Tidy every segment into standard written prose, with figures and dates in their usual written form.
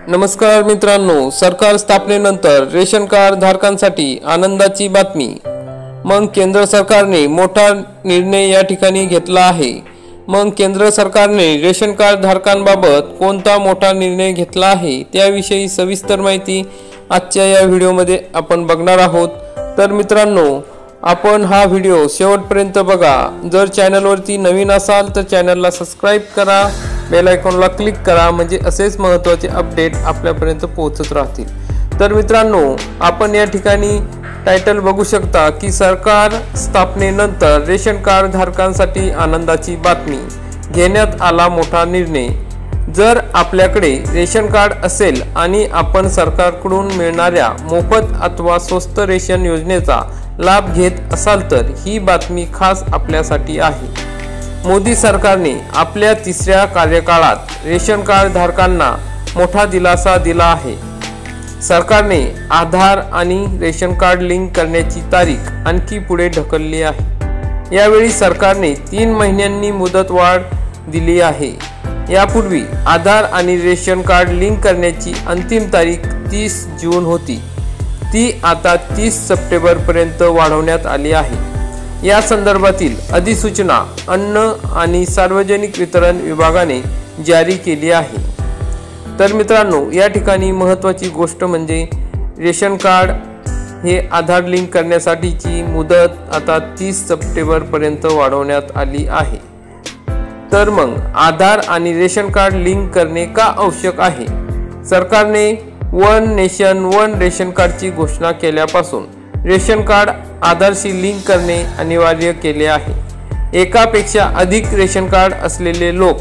नमस्कार मित्रांनो, सरकार स्थापनेनंतर रेशन कार्ड धारकांसाठी आनंदाची बातमी। मग केंद्र सरकारने मोठा निर्णय या ठिकाणी घेतला आहे। मग केंद्र सरकारने रेशन कार्ड धारकांबाबत कोणता मोठा निर्णय घेतला आहे त्याविषयी सविस्तर माहिती आजच्या या व्हिडिओमध्ये आपण बघणार आहोत। तर मित्रांनो, आपण हा व्हिडिओ शेवटपर्यंत बघा। जर चॅनलवरती नवीन असाल तर चॅनलला सबस्क्राइब करा, बेल आयकॉनला क्लिक करा, म्हणजे असेच महत्त्वाचे अपडेट आपल्यापर्यंत पोहोचत राहतील। तर मित्रांनो, आपण या ठिकाणी टायटल बघू शकता की सरकार स्थापनेनंतर रेशन कार्ड धारकांसाठी आनंदाची बातमी, घेण्यात आला मोठा निर्णय। जर आपल्याकडे रेशन कार्ड असेल आणि आपण सरकारकडून मिळणाऱ्या मोफत अथवा स्वस्त रेशन योजनेचा लाभ घेत असाल तर ही बातमी खास आपल्यासाठी आहे। मोदी सरकारने आपल्या तिसऱ्या कार्यकाळात रेशन कार्ड धारकांना मोठा दिलासा दिला आहे। सरकारने आधार आणि रेशन कार्ड लिंक करण्याची तारीख आणखी पुढे ढकलली आहे। यावेळी सरकारने 3 महिन्यांनी मुदतवाढ दिली आहे। यापूर्वी आधार आणि रेशन कार्ड लिंक करण्याची अंतिम तारीख 30 जून होती, ती आता 30 सप्टेंबर पर्यंत वाढवण्यात आली आहे। या संदर्भातील अधिसूचना अन्न आणि सार्वजनिक वितरण विभागाने जारी केली आहे। तर मित्रांनो, या ठिकाणी महत्त्वाची गोष्ट म्हणजे रेशन कार्ड हे आधार लिंक करण्यासाठीची मुदत आता 30 सप्टेंबर पर्यंत वाढवण्यात आली आहे। तर मग आधार आणि रेशन कार्ड लिंक करणे का आवश्यक आहे? सरकारने वन नेशन वन रेशन कार्डची घोषणा केल्यापासून रेशन कार्ड आधारशी लिंक करणे अनिवार्य केले आहे। एकापेक्षा अधिक रेशन कार्ड असलेले लोक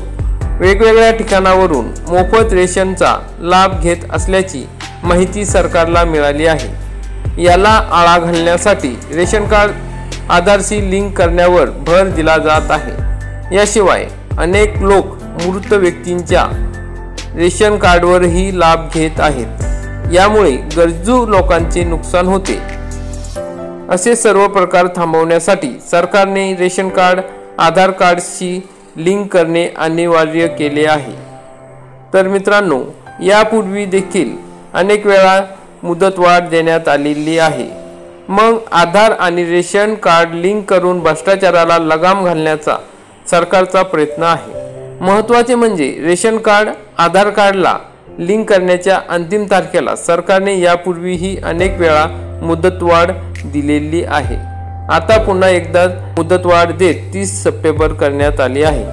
वेगवेगळ्या ठिकाणावरून मोफत रेशनचा लाभ घेत असल्याची माहिती सरकारला मिळाली आहे। याला आळा घालण्यासाठी रेशन कार्ड आधारशी लिंक करण्यावर भर दिला जात आहे। याशिवाय अनेक लोक मृत व्यक्तींच्या रेशन कार्डवरही लाभ घेत आहेत। यामुळे गरजू लोकांचे नुकसान होते। असे सर्व प्रकार थांबवण्यासाठी सरकारने रेशन कार्ड आधार कार्डशी लिंक करणे अनिवार्य केले आहे। तर मित्रांनो, यापूर्वी देखील अनेक वेळा मुदतवाढ देण्यात आलेली आहे। मग आधार आणि रेशन कार्ड लिंक करून भ्रष्टाचाराला लगाम घालण्याचा सरकारचा प्रयत्न आहे। महत्त्वाचे म्हणजे रेशन कार्ड आधार कार्डला लिंक करण्याच्या अंतिम तारखेला सरकारने यापूर्वीही अनेक वेळा मुदतवाढ दिलेली आहे। आता पुन्हा एकदा मुदतवाढ देत 30 सप्टेंबर करण्यात आली आहे।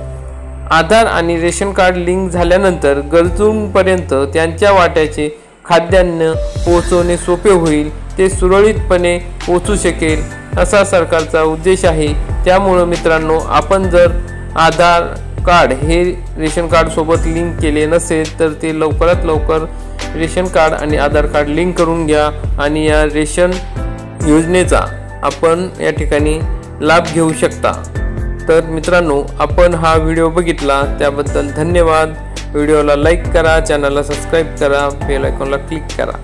आधार आणि रेशन कार्ड लिंक झाल्यानंतर गरजूंपर्यंत त्यांच्या वाट्याचे खाद्यान्न पोहोचवणे सोपे होईल, ते सुरळीतपणे पोहोचू शकेल असा सरकारचा उद्देश आहे। त्यामुळे मित्रांनो, आपण जर आधार कार्ड हे रेशन कार्ड सोबत लिंक केले नसेल तर ते लवकरात लवकर रेशन कार्ड आणि आधार कार्ड लिंक करून घ्या आणि या रेशन योजनेचा आपण या ठिकाणी लाभ घेऊ शकता। तर मित्रांनो, आपण हा व्हिडिओ बघितला त्याबद्दल धन्यवाद। व्हिडिओला लाईक करा, चॅनलला सबस्क्राइब करा, बेल आयकॉनला क्लिक करा।